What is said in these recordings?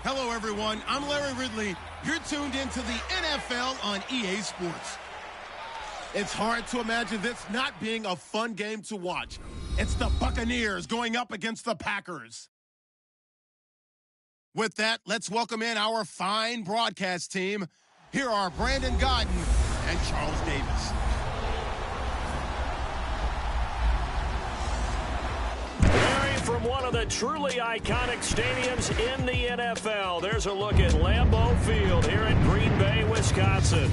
Hello, everyone. I'm Larry Ridley. You're tuned into the NFL on EA Sports. It's hard to imagine this not being a fun game to watch. It's the Buccaneers going up against the Packers. With that, let's welcome in our fine broadcast team. Here are Brandon Godden and Charles Davis. From one of the truly iconic stadiums in the NFL, there's a look at Lambeau Field here in Green Bay, Wisconsin.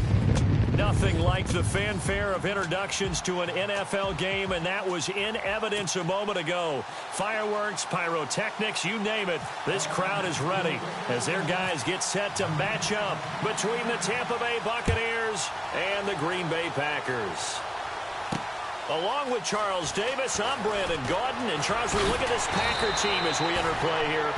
Nothing like the fanfare of introductions to an NFL game, and that was in evidence a moment ago. Fireworks, pyrotechnics, you name it. This crowd is ready as their guys get set to match up between the Tampa Bay Buccaneers and the Green Bay Packers. Along with Charles Davis, I'm Brandon Godden. And Charles, we look at this Packer team as we enter play here.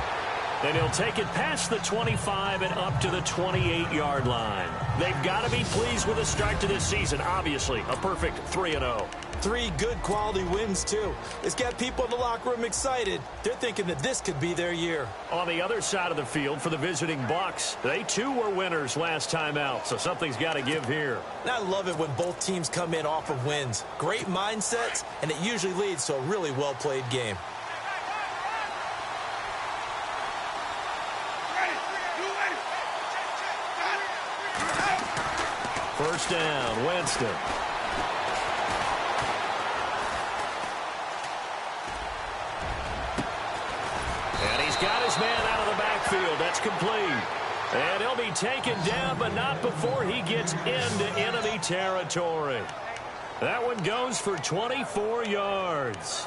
And he'll take it past the 25 and up to the 28-yard line. They've got to be pleased with the start to this season. Obviously, a perfect 3-0. 3 good quality wins, too. It's got people in the locker room excited. They're thinking that this could be their year. On the other side of the field for the visiting Bucs, they too were winners last time out, so something's got to give here. And I love it when both teams come in off of wins. Great mindsets, and it usually leads to a really well-played game. First down, Winston. And he's got his man out of the backfield. That's complete. And he'll be taken down, but not before he gets into enemy territory. That one goes for 24 yards.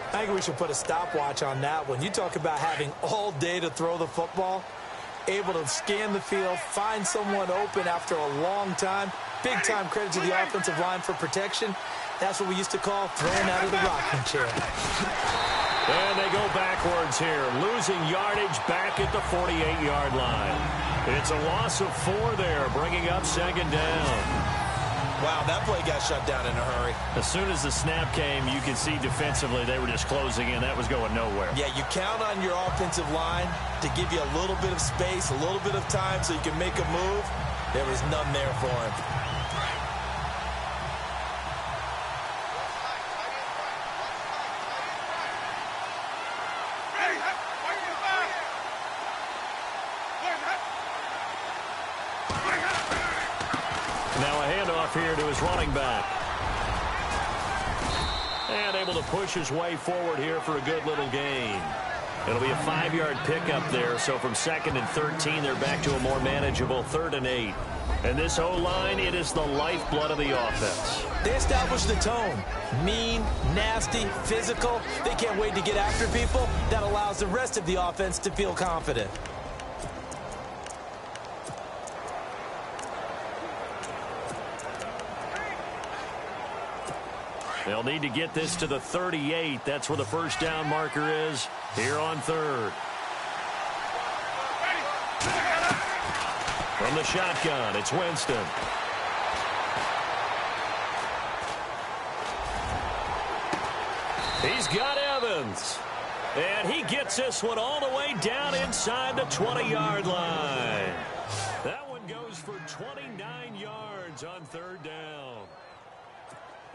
I think we should put a stopwatch on that one. You talk about having all day to throw the football. Able to scan the field, find someone open after a long time. Big time credit to the offensive line for protection. That's what we used to call throwing out of the rocking chair. And they go backwards here, losing yardage back at the 48-yard line. It's a loss of 4 there, bringing up second down. Wow, that play got shut down in a hurry. As soon as the snap came, you could see defensively they were just closing in. That was going nowhere. Yeah, you count on your offensive line to give you a little bit of space, a little bit of time so you can make a move. There was none there for him. Now a handoff here to his running back. And able to push his way forward here for a good little gain. It'll be a 5-yard pickup there, so from 2nd and 13, they're back to a more manageable 3rd and 8. And this O-line, it is the lifeblood of the offense. They establish the tone. Mean, nasty, physical. They can't wait to get after people. That allows the rest of the offense to feel confident. They'll need to get this to the 38. That's where the first down marker is here on 3rd. From the shotgun, it's Winston. He's got Evans. And he gets this one all the way down inside the 20-yard line. That one goes for 29 yards on 3rd down.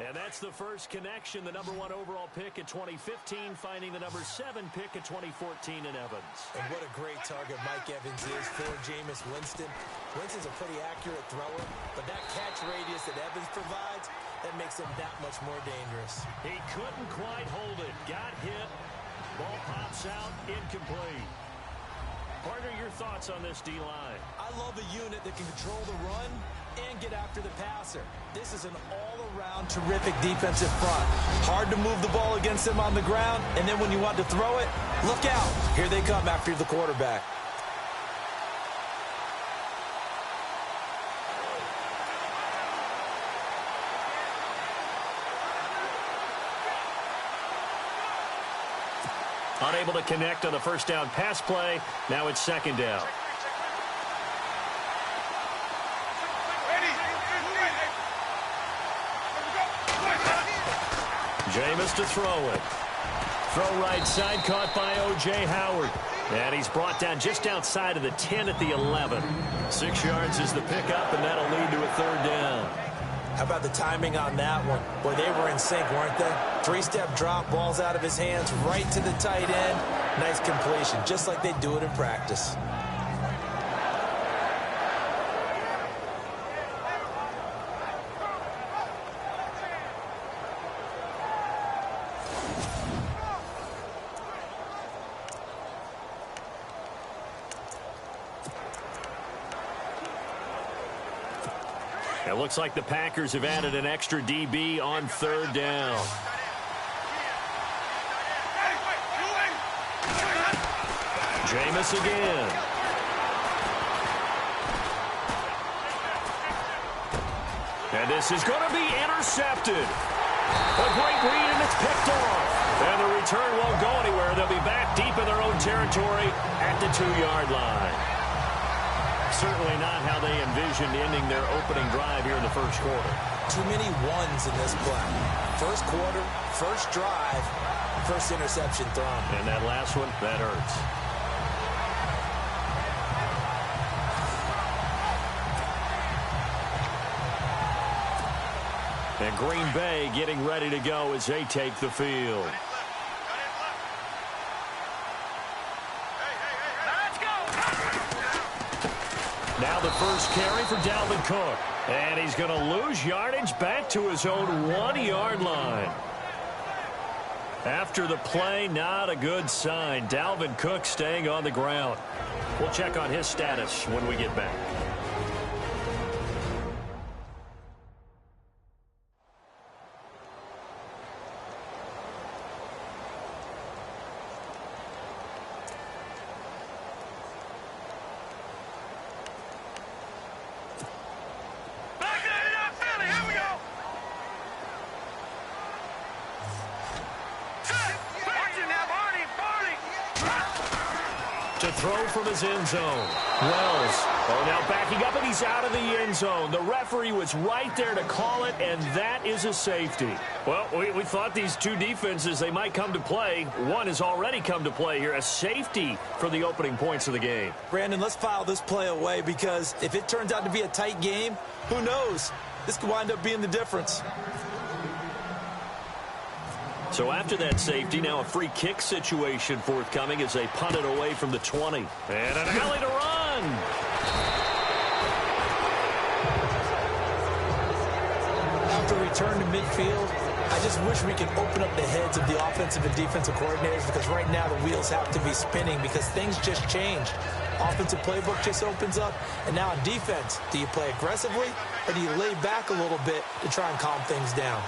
And that's the first connection, the number 1 overall pick in 2015, finding the number 7 pick in 2014 in Evans. And what a great target Mike Evans is for Jameis Winston. Winston's a pretty accurate thrower, but that catch radius that Evans provides, that makes him that much more dangerous. He couldn't quite hold it. Got hit. Ball pops out. Incomplete. Partner, your thoughts on this D-line? I love a unit that can control the run and get after the passer. This is an all-around terrific defensive front. Hard to move the ball against them on the ground, and then when you want to throw it, look out. Here they come after the quarterback. Unable to connect on the first down pass play. Now it's 2nd down. Jameis to throw it. Throw right side, caught by O.J. Howard. And he's brought down just outside of the 10 at the 11. 6 yards is the pickup, and that'll lead to a third down. How about the timing on that one? Boy, they were in sync, weren't they? 3-step drop, ball's out of his hands, right to the tight end. Nice completion, just like they do it in practice. It looks like the Packers have added an extra DB on third down. Jameis again. And this is going to be intercepted. A great read, and it's picked off. And the return won't go anywhere. They'll be back deep in their own territory at the 2-yard line. Certainly not how they envisioned ending their opening drive here in the first quarter. Too many ones in this play. First quarter, first drive, first interception thrown. And that last one, that hurts. And Green Bay getting ready to go as they take the field. Now the first carry for Dalvin Cook. And he's going to lose yardage back to his own 1-yard line. After the play, not a good sign. Dalvin Cook staying on the ground. We'll check on his status when we get back. To throw from his end zone. Wells. Oh, now backing up, and he's out of the end zone. The referee was right there to call it, and that is a safety. Well, we thought these two defenses, they might come to play. One has already come to play here. A safety for the opening points of the game. Brandon, let's file this play away, because if it turns out to be a tight game, who knows? This could wind up being the difference. So after that safety, now a free kick situation forthcoming as they punt it away from the 20. And an alley to run. After return to midfield, I just wish we could open up the heads of the offensive and defensive coordinators, because right now the wheels have to be spinning because things just changed. Offensive playbook just opens up, and now on defense, do you play aggressively or do you lay back a little bit to try and calm things down?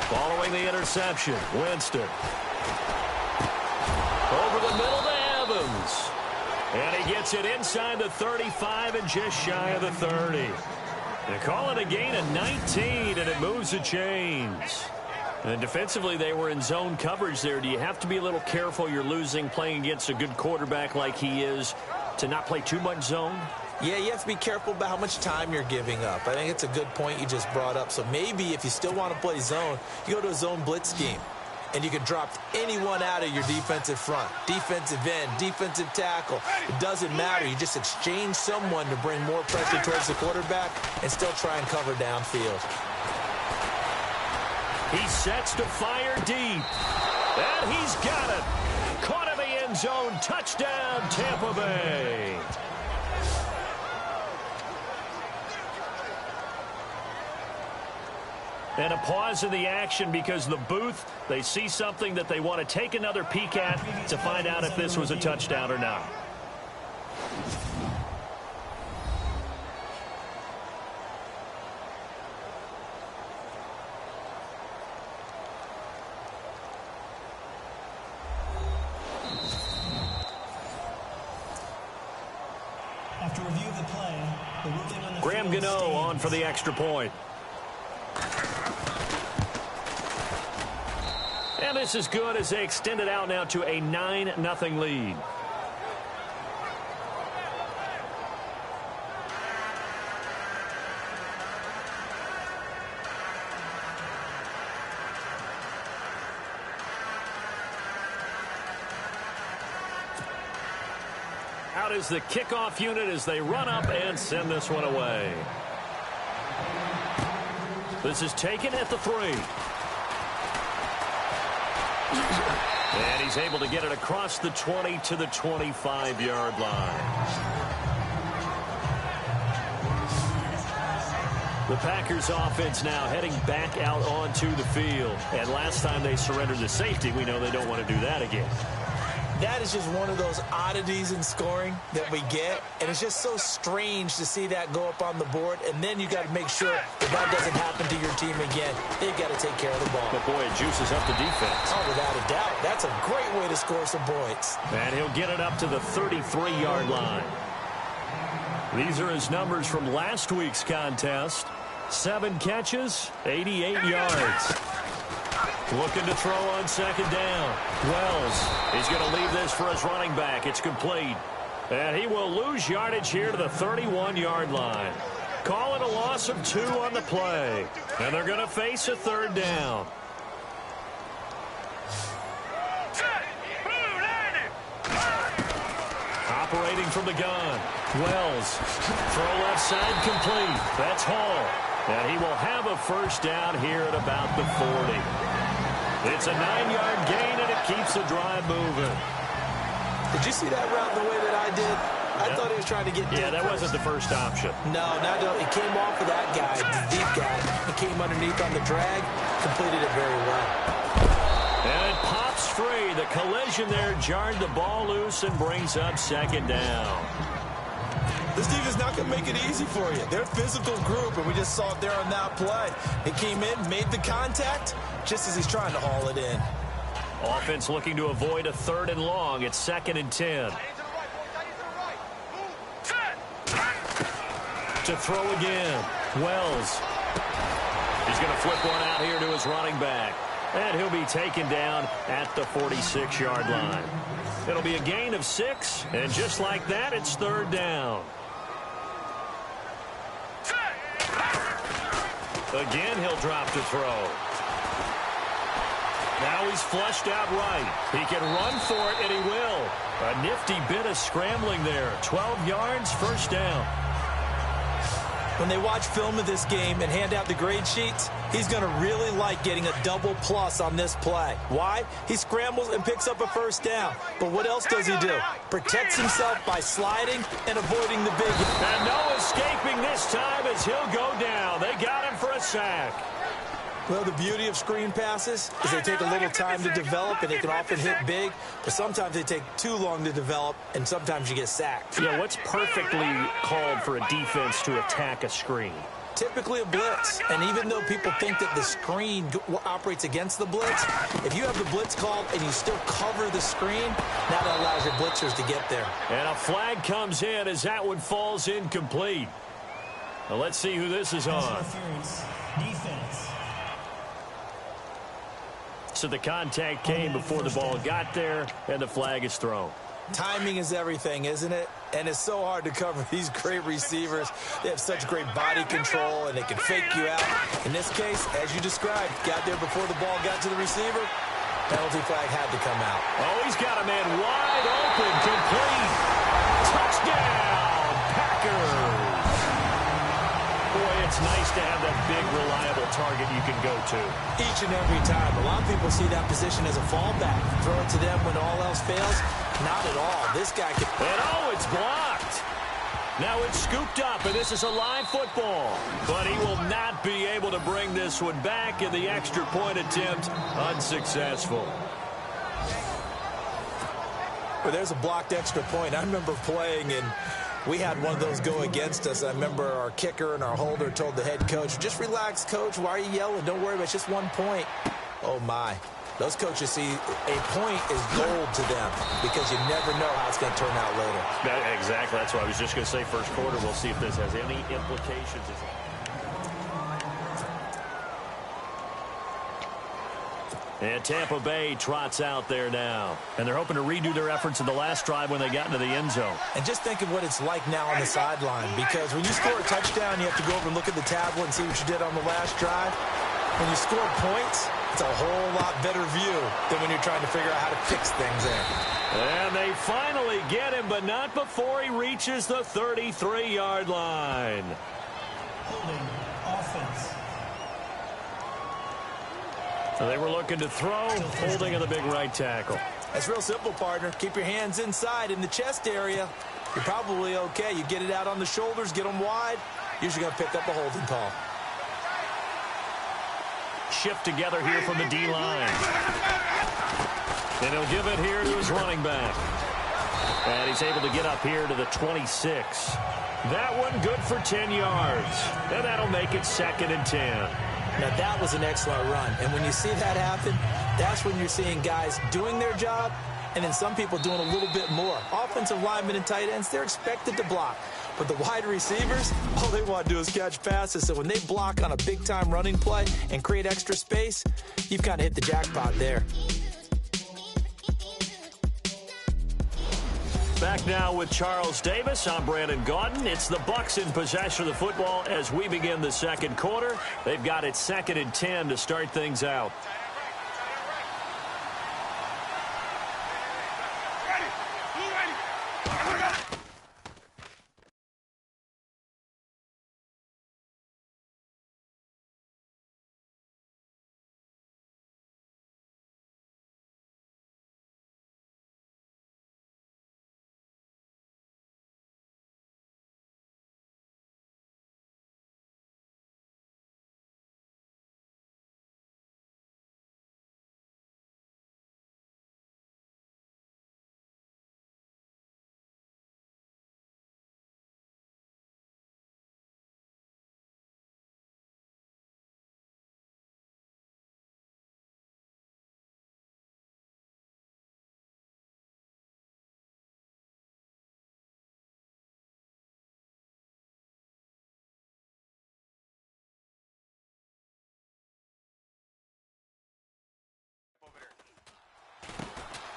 Following the interception, Winston. Over the middle to Evans. And he gets it inside the 35 and just shy of the 30. They call it a gain of 19, and it moves the chains. And defensively, they were in zone coverage there. Do you have to be a little careful? You're losing playing against a good quarterback like he is to not play too much zone? Yeah, you have to be careful about how much time you're giving up. I think it's a good point you just brought up. So maybe if you still want to play zone, you go to a zone blitz scheme. And you can drop anyone out of your defensive front. Defensive end, defensive tackle. It doesn't matter. You just exchange someone to bring more pressure towards the quarterback and still try and cover downfield. He sets to fire deep. And he's got it. Caught in the end zone. Touchdown, Tampa Bay. And a pause in the action because the booth, they see something that they want to take another peek at to find out if this was a touchdown or not. After review of the play, the ruling on the Graham Gano on for the extra point. And this is good as they extend it out now to a 9-0 lead. out as the kickoff unit as they run up and send this one away. This is taken at the 3. And he's able to get it across the 20 to the 25-yard line. The Packers offense now heading back out onto the field. And last time they surrendered the safety, we know they don't want to do that again. That is just one of those oddities in scoring that we get. And it's just so strange to see that go up on the board. And then you got to make sure that doesn't happen to your team again. They've got to take care of the ball. But, boy, it juices up the defense. Oh, without a doubt. That's a great way to score some points. And he'll get it up to the 33-yard line. These are his numbers from last week's contest. 7 catches, 88 yards. Looking to throw on second down. Wells, he's going to leave this for his running back. It's complete. And he will lose yardage here to the 31-yard line. Calling a loss of 2 on the play. And they're going to face a 3rd down. Operating from the gun. Wells, throw left side complete. That's Hall. And he will have a 1st down here at about the 40. It's a 9-yard gain, and it keeps the drive moving. Did you see that route the way that I did? I thought he was trying to get deep. Yeah, that wasn't the first option. No, it came off of that guy, the deep guy. He came underneath on the drag, completed it very well. And it pops free. The collision there jarred the ball loose and brings up 2nd down. This defense is not going to make it easy for you. They're a physical group, and we just saw it there on that play. He came in, made the contact, just as he's trying to haul it in. Offense looking to avoid a 3rd and long. It's 2nd and 10. To throw again. Wells. He's going to flip one out here to his running back. And he'll be taken down at the 46-yard line. It'll be a gain of 6, and just like that, it's 3rd down. Again, he'll drop to throw. Now he's flushed out right. He can run for it, and he will. A nifty bit of scrambling there. 12 yards, 1st down. When they watch film of this game and hand out the grade sheets, he's going to really like getting a double plus on this play. Why? He scrambles and picks up a 1st down. But what else does he do? Protects himself by sliding and avoiding the big hit. And no escaping this time as he'll go down. They got him for a sack. Well, the beauty of screen passes is they take a little time to develop, and they can often hit big, but sometimes they take too long to develop, and sometimes you get sacked. Yeah, what's perfectly called for a defense to attack a screen? Typically a blitz, and even though people think that the screen operates against the blitz, if you have the blitz called and you still cover the screen, now that allows your blitzers to get there. And a flag comes in as that one falls incomplete. Now let's see who this is on. Defense. So the contact came before the ball got there, and the flag is thrown. Timing is everything, isn't it? And it's so hard to cover these great receivers. They have such great body control, and they can fake you out. In this case, as you described, got there before the ball got to the receiver. Penalty flag had to come out. Oh, he's got a man wide open, complete. Touchdown, Packers. Boy, it's nice to have that big, reliable target you can go to. Each and every time. A lot of people see that position as a fallback. Throw it to them when all else fails. Not at all. This guy can... And oh, it's blocked. Now it's scooped up, and this is a live football. But he will not be able to bring this one back, and the extra point attempt unsuccessful. Well, there's a blocked extra point. I remember playing, and we had one of those go against us. I remember our kicker and our holder told the head coach, just relax, coach. Why are you yelling? Don't worry about it. It's just 1 point. Oh, my. Those coaches see a point is gold to them because you never know how it's going to turn out later. Exactly. That's what I was just going to say. First quarter, we'll see if this has any implications. And Tampa Bay trots out there now. And they're hoping to redo their efforts in the last drive when they got into the end zone. And just think of what it's like now on the sideline, because when you score a touchdown, you have to go over and look at the tablet and see what you did on the last drive. When you score points, it's a whole lot better view than when you're trying to figure out how to fix things there. And they finally get him, but not before he reaches the 33-yard line. Holding offense. So they were looking to throw, holding of the big right tackle. That's real simple, partner. Keep your hands inside in the chest area. You're probably okay. You get it out on the shoulders, get them wide. Usually going to pick up a holding call. Shift together here from the D-line. And he'll give it here to his running back. And he's able to get up here to the 26. That one good for 10 yards. And that'll make it 2nd and 10. Now, that was an excellent run. And when you see that happen, that's when you're seeing guys doing their job and then some people doing a little bit more. Offensive linemen and tight ends, they're expected to block. But the wide receivers, all they want to do is catch passes. So when they block on a big-time running play and create extra space, you've kind of hit the jackpot there. Back now with Charles Davis. I'm Brandon Gaudin. It's the Bucs in possession of the football as we begin the second quarter. They've got it 2nd and 10 to start things out.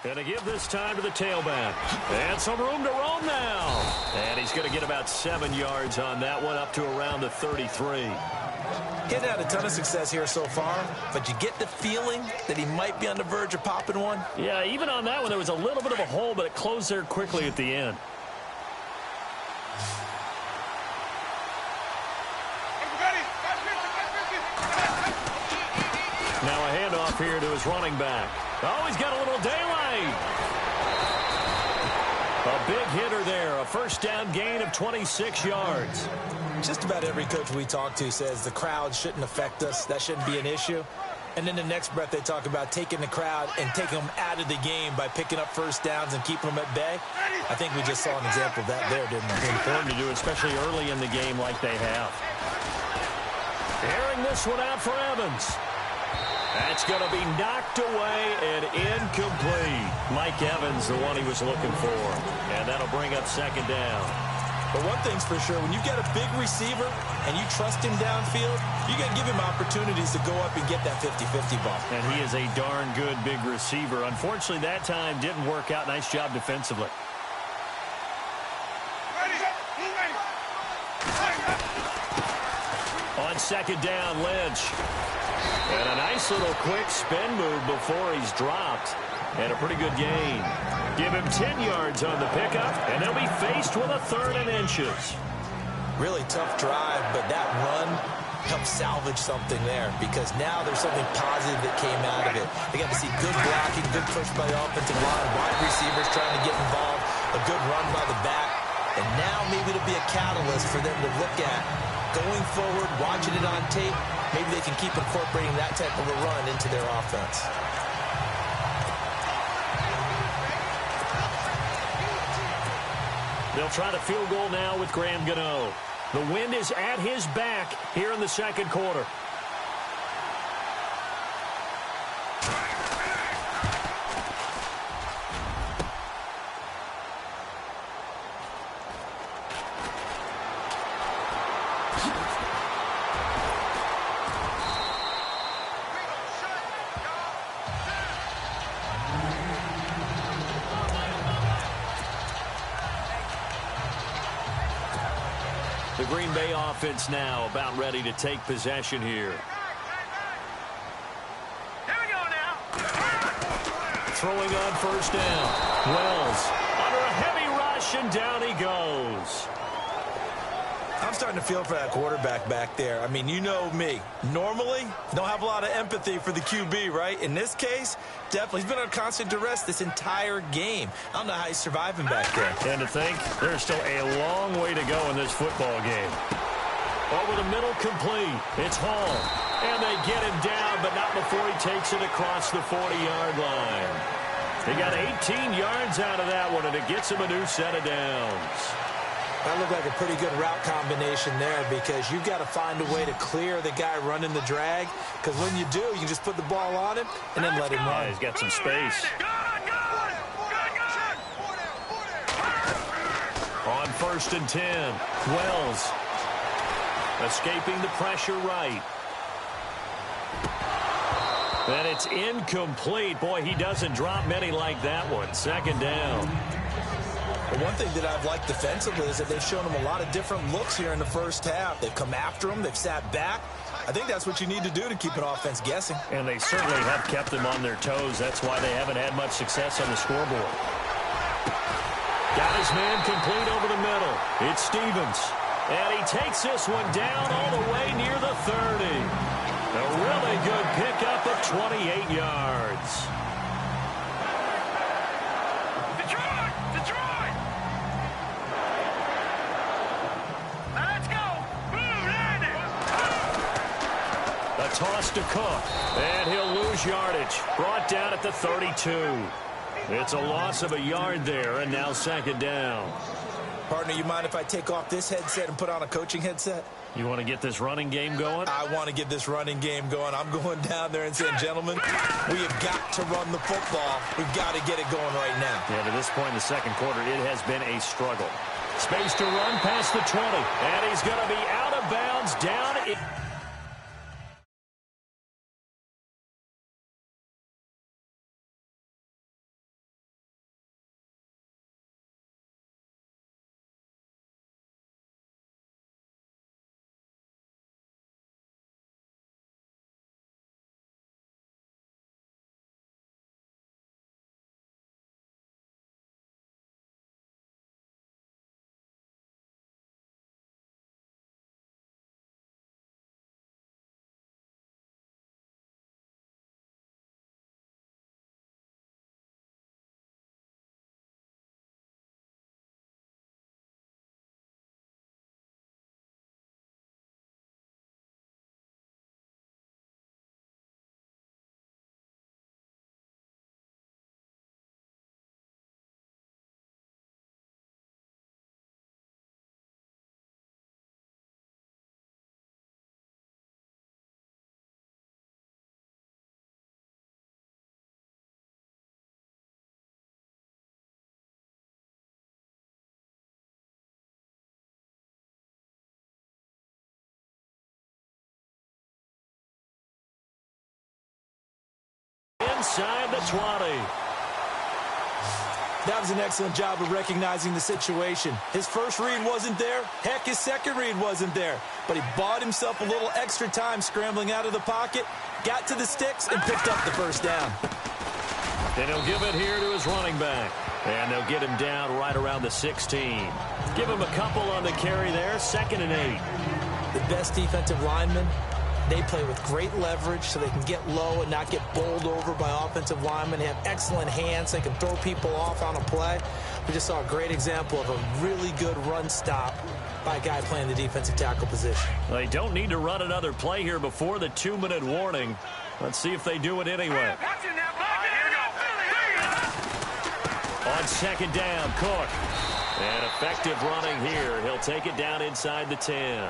Going to give this time to the tailback. And some room to roam now. And he's going to get about 7 yards on that one, up to around the 33. He hasn't had a ton of success here so far, but you get the feeling that he might be on the verge of popping one. Yeah, even on that one, there was a little bit of a hole, but it closed there quickly at the end. Now a handoff here to his running back. Oh, he's got a little daylight. A big hitter there. A first down gain of 26 yards. Just about every coach we talk to says the crowd shouldn't affect us. That shouldn't be an issue. And then the next breath they talk about taking the crowd and taking them out of the game by picking up first downs and keeping them at bay. I think we just saw an example of that there, didn't we? Important to do, especially early in the game like they have. Airing this one out for Evans. That's going to be knocked away and incomplete. Mike Evans, the one he was looking for. And that'll bring up 2nd down. But one thing's for sure, when you've got a big receiver and you trust him downfield, you got to give him opportunities to go up and get that 50-50 ball. And he is a darn good big receiver. Unfortunately, that time didn't work out. Nice job defensively. On 2nd down, Lynch. And a nice little quick spin move before he's dropped. And a pretty good gain. Give him 10 yards on the pickup, and they'll be faced with a 3rd and inches. Really tough drive, but that run helped salvage something there because now there's something positive that came out of it. They got to see good blocking, good push by the offensive line, wide receivers trying to get involved, a good run by the back, and now maybe it'll be a catalyst for them to look at going forward, watching it on tape. Maybe they can keep incorporating that type of a run into their offense. They'll try the field goal now with Graham Gano. The wind is at his back here in the second quarter. The Green Bay offense now about ready to take possession here. throwing on first down. Wells under a heavy rush, and down he goes. I'm starting to feel for that quarterback back there. I mean, you know me. Normally, don't have a lot of empathy for the QB, right? In this case, definitely. He's been under constant duress this entire game. I don't know how he's surviving back there. And to think, there's still a long way to go in this football game. Over the middle, complete. It's Hall. And they get him down, but not before he takes it across the 40-yard line. He got 18 yards out of that one, and it gets him a new set of downs. That looked like a pretty good route combination there, because you've got to find a way to clear the guy running the drag, because when you do, you can just put the ball on him and then let him run. Yeah, he's got some space. On 1st and 10, Wells escaping the pressure right. And it's incomplete. Boy, he doesn't drop many like that one. 2nd down. Well, one thing that I've liked defensively is that they've shown him a lot of different looks here in the first half. They've come after him. They've sat back. I think that's what you need to do to keep an offense guessing. And they certainly have kept them on their toes. That's why they haven't had much success on the scoreboard. Got his man complete over the middle. It's Stevens. And he takes this one down all the way near the 30. A really good pickup of 28 yards. Toss to Cook, and he'll lose yardage. Brought down at the 32. It's a loss of a yard there, and now 2nd down. Partner, you mind if I take off this headset and put on a coaching headset? You want to get this running game going? I want to get this running game going. I'm going down there and saying, gentlemen, we have got to run the football. We've got to get it going right now. Yeah, to this point in the 2nd quarter, it has been a struggle. Space to run past the 20, and he's going to be out of bounds down. Inside the 20. That was an excellent job of recognizing the situation. His first read wasn't there. Heck, his second read wasn't there. But he bought himself a little extra time scrambling out of the pocket, got to the sticks, and picked up the first down. And he'll give it here to his running back. And they'll get him down right around the 16. Give him a couple on the carry there. 2nd and 8. The best defensive linemen, they play with great leverage so they can get low and not get bowled over by offensive linemen. They have excellent hands. They can throw people off on a play. We just saw a great example of a really good run stop by a guy playing the defensive tackle position. They don't need to run another play here before the 2-minute warning. Let's see if they do it anyway. On 2nd down, Cook. And effective running here. He'll take it down inside the 10.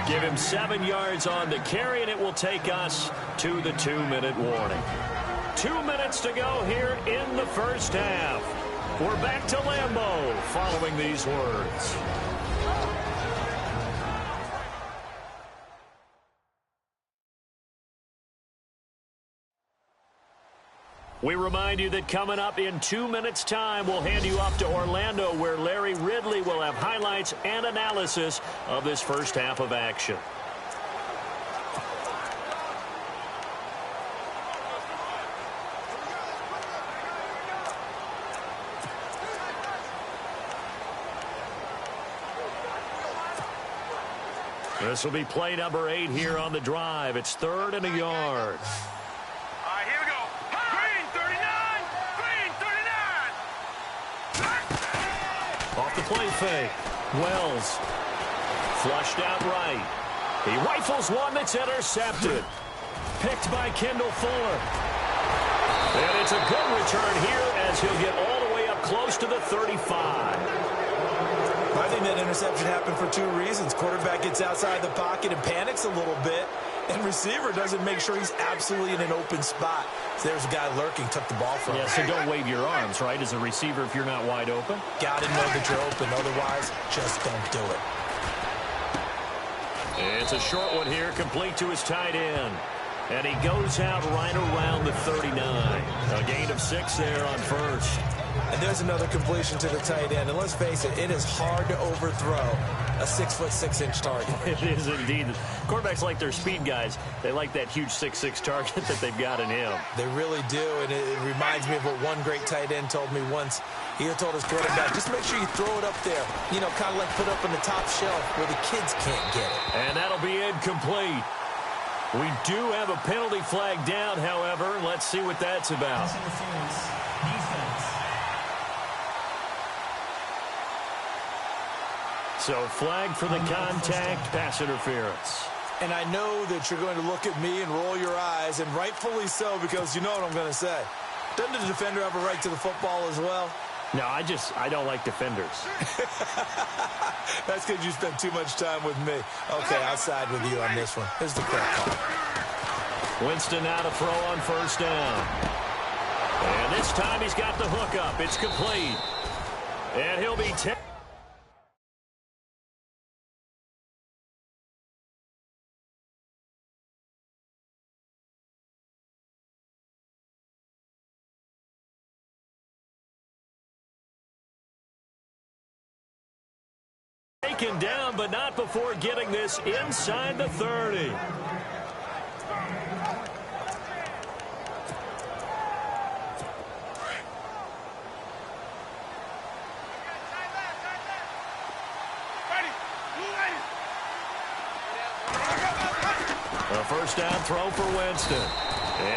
Give him 7 yards on the carry, and it will take us to the 2-minute warning. 2 minutes to go here in the first half. We're back to Lambeau following these words. We remind you that coming up in 2 minutes' time, we'll hand you off to Orlando, where Larry Ridley will have highlights and analysis of this first half of action. This will be play number 8 here on the drive. It's 3rd and a yard. All right, here we go. Green 39. Green 39. Off the play fake. Wells. Flushed out right. He rifles one that's intercepted. Picked by Kendall Fuller. And it's a good return here as he'll get all the way up close to the 35. I think that interception happened for 2 reasons. Quarterback gets outside the pocket and panics a little bit, and receiver doesn't make sure he's absolutely in an open spot. So there's a guy lurking, took the ball from him. Yeah, so don't wave your arms, right, as a receiver if you're not wide open? Got to know that you're open. Otherwise, just don't do it. It's a short one here, complete to his tight end. And he goes out right around the 39. A gain of 6 there on first. And there's another completion to the tight end. And let's face it, it is hard to overthrow a 6'6" target. It is indeed. Quarterbacks like their speed guys. They like that huge 6'6" target that they've got in him. They really do, and it reminds me of what one great tight end told me once. He had told his quarterback, just make sure you throw it up there. You know, kind of like put up on the top shelf where the kids can't get it. And that'll be incomplete. We do have a penalty flag down, however. Let's see what that's about. Pass interference. Defense. So flag for the contact, pass interference. And I know that you're going to look at me and roll your eyes, and rightfully so, because you know what I'm going to say. Doesn't the defender have a right to the football as well? No, I don't like defenders. That's because you spent too much time with me. Okay, I'll side with you on this one. Here's the correct call. Winston now to throw on first down. And this time he's got the hook up. It's complete. And he'll be taken down, but not before getting this inside the 30. A first down throw for Winston.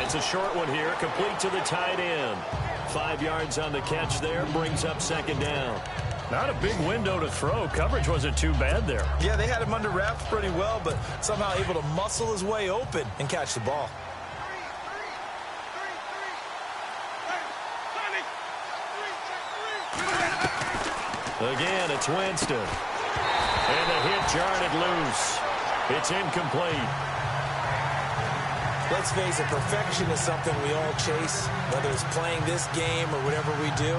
It's a short one here, complete to the tight end. 5 yards on the catch there, brings up second down. Not a big window to throw. Coverage wasn't too bad there. Yeah, they had him under wraps pretty well, but somehow able to muscle his way open and catch the ball. Again, it's Winston. And the hit jarred it loose. It's incomplete. Let's face it, perfection is something we all chase, whether it's playing this game or whatever we do.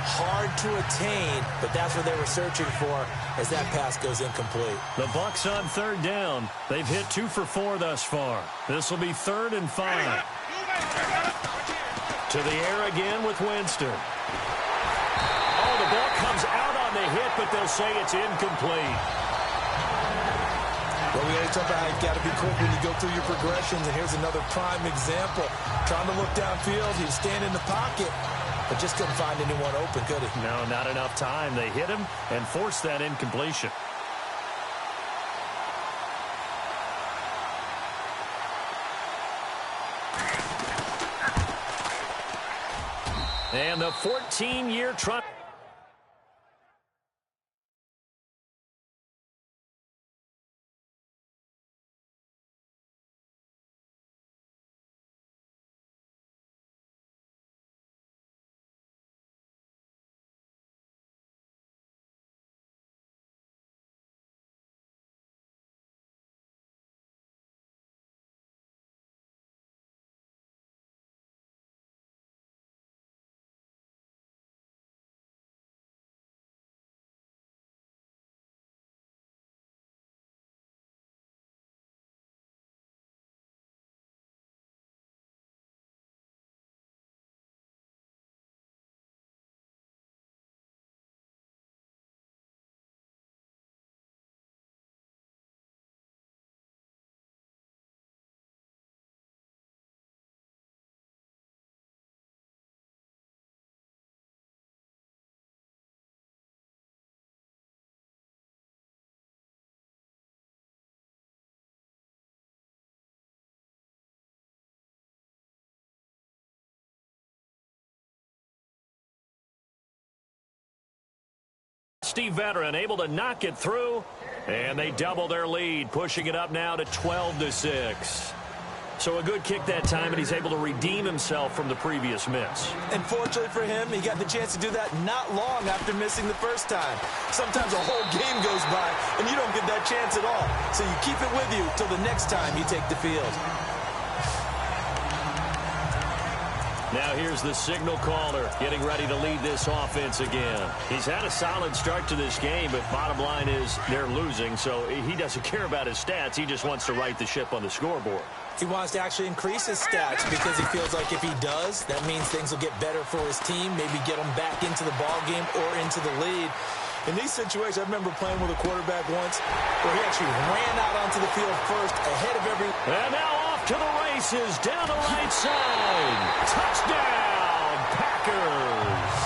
Hard to attain, but that's what they were searching for as that pass goes incomplete. The Bucs on third down. They've hit 2 for 4 thus far. This will be 3rd and 5. To the air again with Winston. Oh, the ball comes out on the hit, but they'll say it's incomplete. Well, we always talk about how you've got to be quick when you go through your progressions, and here's another prime example. Trying to look downfield, he was standing in the pocket, but just couldn't find anyone open, could he? No, not enough time. They hit him and forced that incompletion. And the 14-year try. Steve Veteran able to knock it through, and they double their lead, pushing it up now to 12-6. So a good kick that time, and he's able to redeem himself from the previous miss. And fortunately for him, he got the chance to do that not long after missing the first time. Sometimes a whole game goes by, and you don't get that chance at all. So you keep it with you till the next time you take the field. Now here's the signal caller getting ready to lead this offense again. He's had a solid start to this game, but bottom line is they're losing, so he doesn't care about his stats. He just wants to right the ship on the scoreboard. He wants to actually increase his stats because he feels like if he does, that means things will get better for his team, maybe get them back into the ball game or into the lead. In these situations, I remember playing with a quarterback once where he actually ran out onto the field first ahead of every... And now off to the races down the right side. Touchdown, Packers.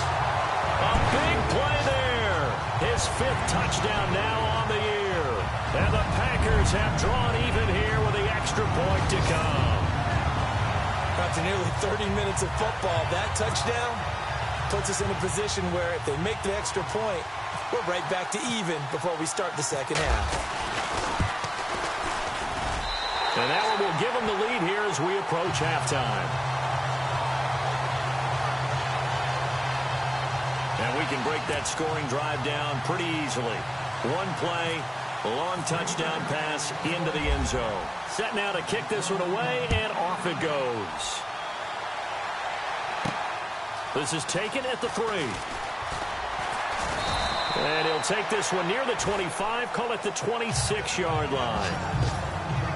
A big play there. His 5th touchdown now on the year. And the Packers have drawn even here with the extra point to come. After nearly 30 minutes of football, that touchdown puts us in a position where if they make the extra point, we're right back to even before we start the second half. And that one will give them the lead here as we approach halftime. And we can break that scoring drive down pretty easily. One play, a long touchdown pass into the end zone. Set now to kick this one away, and off it goes. This is taken at the 3. And he'll take this one near the 25, call it the 26-yard line.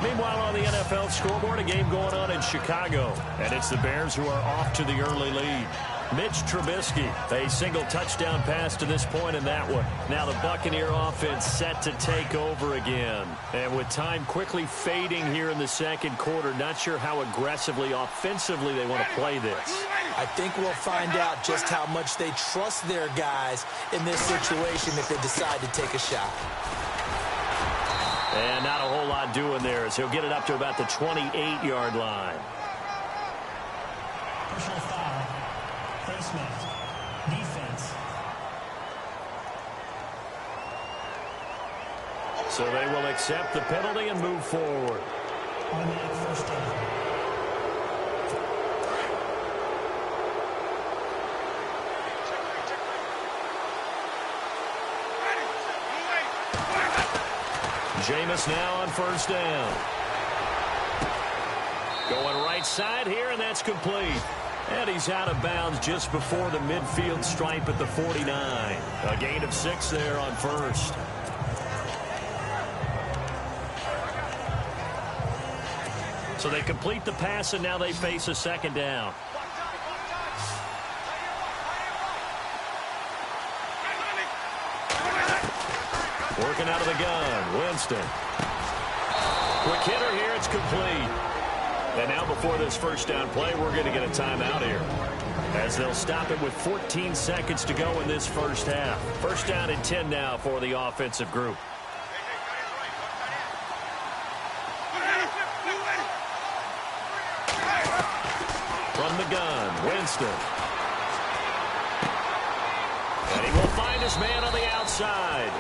Meanwhile, on the NFL scoreboard, a game going on in Chicago. And it's the Bears who are off to the early lead. Mitch Trubisky, a single touchdown pass to this point in that one. Now the Buccaneer offense set to take over again. And with time quickly fading here in the second quarter, not sure how aggressively, offensively they want to play this. I think we'll find out just how much they trust their guys in this situation if they decide to take a shot. And not a whole lot doing there as he'll get it up to about the 28-yard line. Personal foul. Placement. Defense. So they will accept the penalty and move forward. Automatic first down. Jameis now on first down. Going right side here, and that's complete. And he's out of bounds just before the midfield stripe at the 49. A gain of 6 there on first. So they complete the pass, and now they face a second down. Working out of the gun, Winston. Quick hitter here, it's complete. And now before this first down play, we're going to get a timeout here, as they'll stop it with 14 seconds to go in this first half. First down and 10 now for the offensive group. From the gun, Winston. And he will find his man on the outside.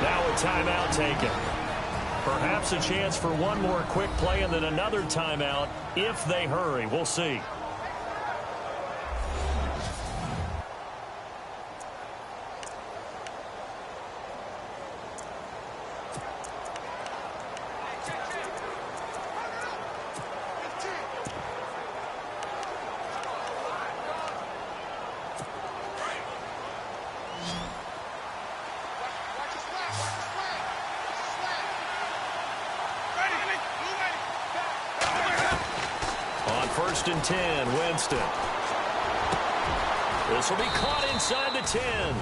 Now a timeout taken. Perhaps a chance for one more quick play and then another timeout if they hurry. We'll see. First and 10, Winston. This will be caught inside the 10.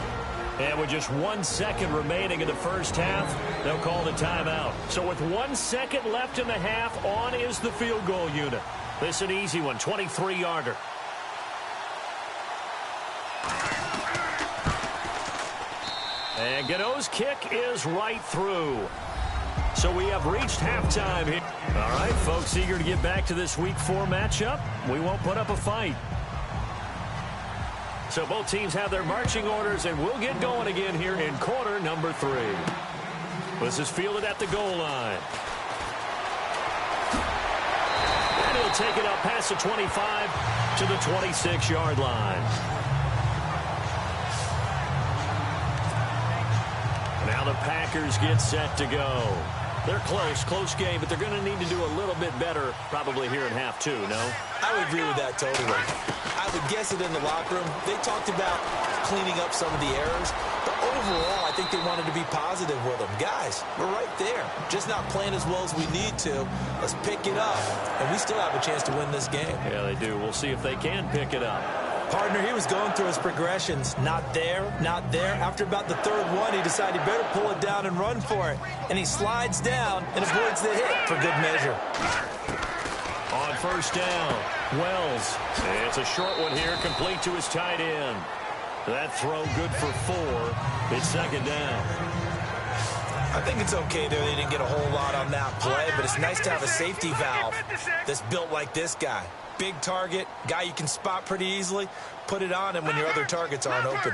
And with just 1 second remaining in the first half, they'll call the timeout. So with 1 second left in the half, on is the field goal unit. This is an easy one, 23-yarder. And Godot's kick is right through. So we have reached halftime here. All right, folks, eager to get back to this Week 4 matchup. We won't put up a fight. So both teams have their marching orders, and we'll get going again here in quarter number 3. This is fielded at the goal line. And he'll take it up past the 25 to the 26-yard line. Now the Packers get set to go. They're close game, but they're going to need to do a little bit better probably here in half 2, no? I would agree with that totally. I would guess it in the locker room. They talked about cleaning up some of the errors, but overall, I think they wanted to be positive with them. Guys, we're right there. Just not playing as well as we need to. Let's pick it up, and we still have a chance to win this game. Yeah, they do. We'll see if they can pick it up. Partner, he was going through his progressions. Not there, not there. After about the third one, he decided he better pull it down and run for it. And he slides down and avoids the hit for good measure. On first down, Wells. It's a short one here, complete to his tight end. That throw good for 4. It's second down. I think it's okay there. They didn't get a whole lot on that play, but it's nice to have a safety valve that's built like this guy. Big target, guy you can spot pretty easily. Put it on him when your other targets aren't open.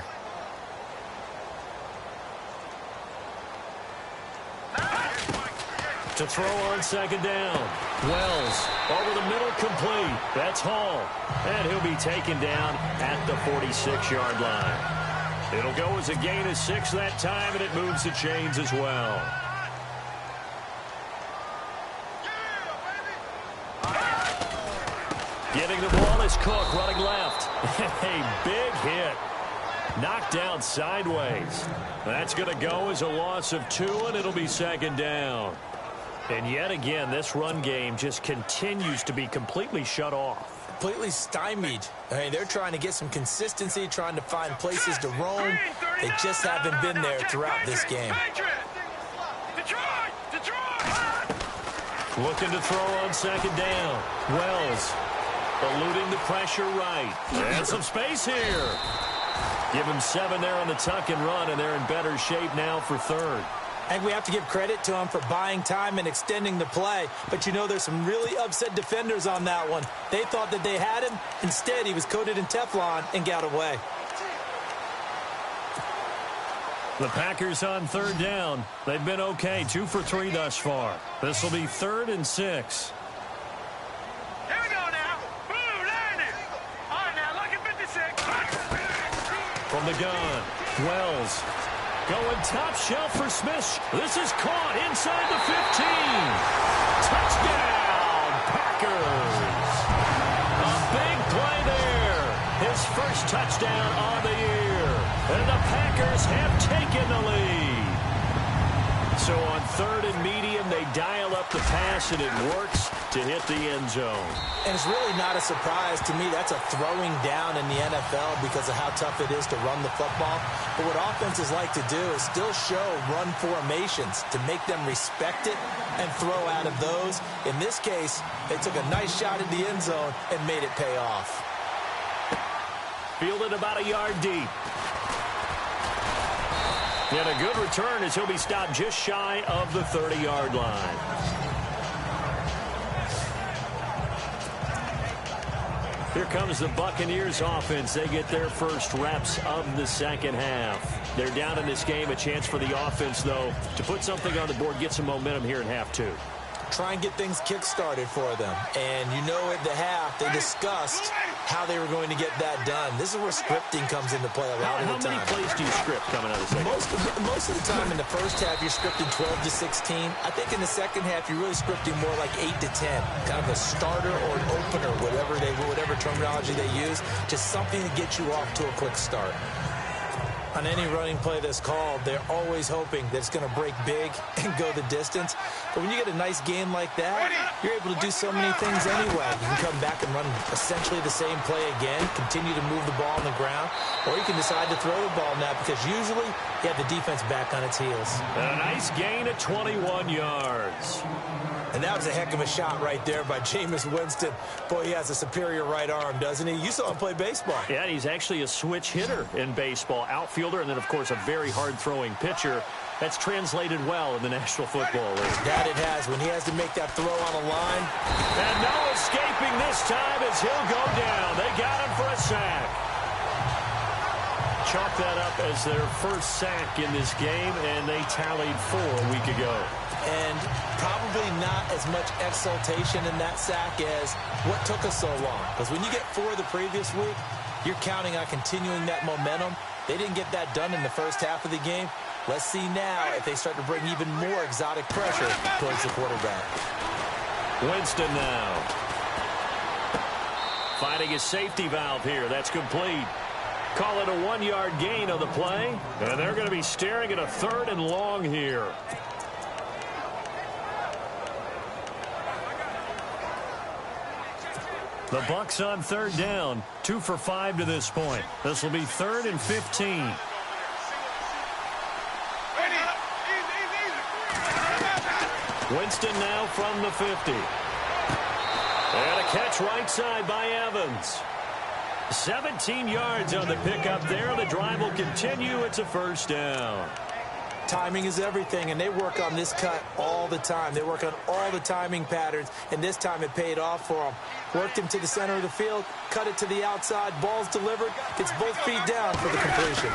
To throw on second down. Wells over the middle, complete. That's Hall. And he'll be taken down at the 46-yard line. It'll go as a gain of 6 that time, and it moves the chains as well. Getting the ball is Cook, running left. A big hit. Knocked down sideways. That's going to go as a loss of 2, and it'll be second down. And yet again, this run game just continues to be completely shut off. Completely stymied. I mean, they're trying to get some consistency, trying to find places to roam. They just haven't been there throughout this game. Looking to throw on second down. Wells eluding the pressure right. And some space here. Give him 7 there on the tuck and run, and they're in better shape now for third. And we have to give credit to him for buying time and extending the play. But, you know, there's some really upset defenders on that one. They thought that they had him. Instead, he was coated in Teflon and got away. The Packers on third down. They've been okay, 2 for 3 thus far. This will be 3rd and 6. Here we go now. Boom, landed. All right, now look at 56. From the gun, Wells going top shelf for Smith. This is caught inside the 15. Touchdown, Packers. A big play there. His first touchdown on the year. And the Packers have taken the lead. So on 3rd and medium, they dial up the pass, and it works to hit the end zone. And it's really not a surprise to me. That's a throwing down in the NFL because of how tough it is to run the football. But what offenses like to do is still show run formations to make them respect it and throw out of those. In this case, they took a nice shot at the end zone and made it pay off. Fielded about a yard deep. And a good return as he'll be stopped just shy of the 30-yard line. Here comes the Buccaneers offense. They get their first reps of the second half. They're down in this game. A chance for the offense, though, to put something on the board, get some momentum here in half 2. Try and get things kick-started for them. And you know at the half, they discussed how they were going to get that done. This is where scripting comes into play a lot of the time. How many plays do you script coming out of the second? Most of the time in the first half, you're scripting 12 to 16. I think in the second half, you're really scripting more like 8 to 10. Kind of a starter or an opener, whatever terminology they use. Just something to get you off to a quick start. On any running play that's called, they're always hoping that it's going to break big and go the distance. But when you get a nice game like that, you're able to do so many things anyway. You can come back and run essentially the same play again, continue to move the ball on the ground, or you can decide to throw the ball now because usually you have the defense back on its heels. A nice gain of 21 yards. And that was a heck of a shot right there by Jameis Winston. Boy, he has a superior right arm, doesn't he? You saw him play baseball. Yeah, he's actually a switch hitter in baseball. Outfielder, and then, of course, a very hard-throwing pitcher. That's translated well in the National Football League. That it has. When he has to make that throw on a line. And no escaping this time as he'll go down. They got him for a sack. chalk that up as their first sack in this game, and they tallied 4 a week ago. And probably not as much exultation in that sack as what took us so long. Because when you get 4 the previous week, you're counting on continuing that momentum. They didn't get that done in the first half of the game. Let's see now if they start to bring even more exotic pressure towards the quarterback. Winston now. Finding his safety valve here. That's complete. Call it a 1-yard gain on the play. And they're going to be staring at a 3rd and long here. The Bucs on 3rd down. 2 for 5 to this point. This will be 3rd and 15. Winston now from the 50. And a catch right side by Evans. 17 yards on the pickup there. The drive will continue. It's a 1st down. Timing is everything, and they work on this cut all the time. They work on all the timing patterns, and this time it paid off for them. Worked him to the center of the field, cut it to the outside, ball's delivered, gets both feet down for the completion.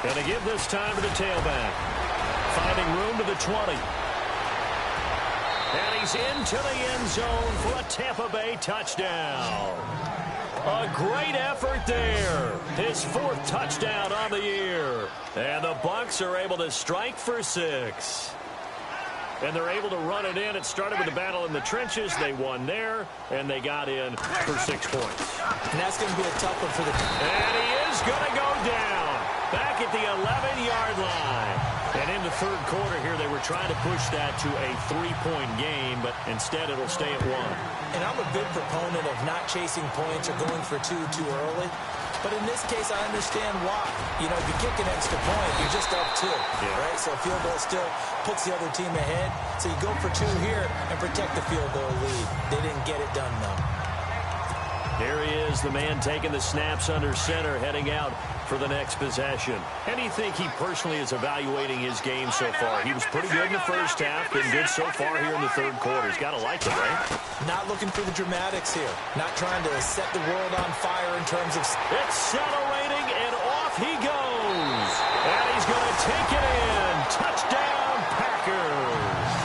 Going to give this time to the tailback. Finding room to the 20. And he's into the end zone for a Tampa Bay touchdown. A great effort there. His 4th touchdown on the year. And the Bucs are able to strike for 6. And they're able to run it in. It started with the battle in the trenches. They won there, and they got in for 6 points. And that's going to be a tough one for the... And he is going to go down back at the 11-yard line. And in the 3rd quarter here, they were trying to push that to a 3-point game, but instead it'll stay at 1. And I'm a big proponent of not chasing points or going for 2 too early. But in this case, I understand why. You know, if you kick an extra point, you're just up 2, right? So a field goal still puts the other team ahead. So you go for 2 here and protect the field goal lead. They didn't get it done, though. There he is, the man taking the snaps under center, heading out for the next possession. And you think he personally is evaluating his game so far? He was pretty good in the first half, been good so far here in the 3rd quarter. He's got to like it, right? Not looking for the dramatics here. Not trying to set the world on fire in terms of... Accelerating, and off he goes. And he's going to take it in. Touchdown, Packers.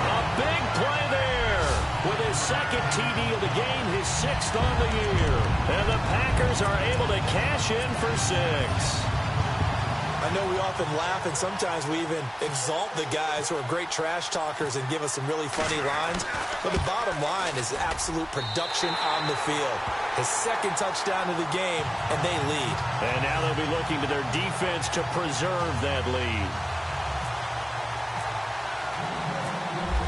A big play there with his 2nd TD of the game, his 6th on the year. And the Packers are able to cash in for 6. I know we often laugh, and sometimes we even exalt the guys who are great trash talkers and give us some really funny lines. But the bottom line is absolute production on the field. His 2nd touchdown of the game, and they lead. And now they'll be looking to their defense to preserve that lead.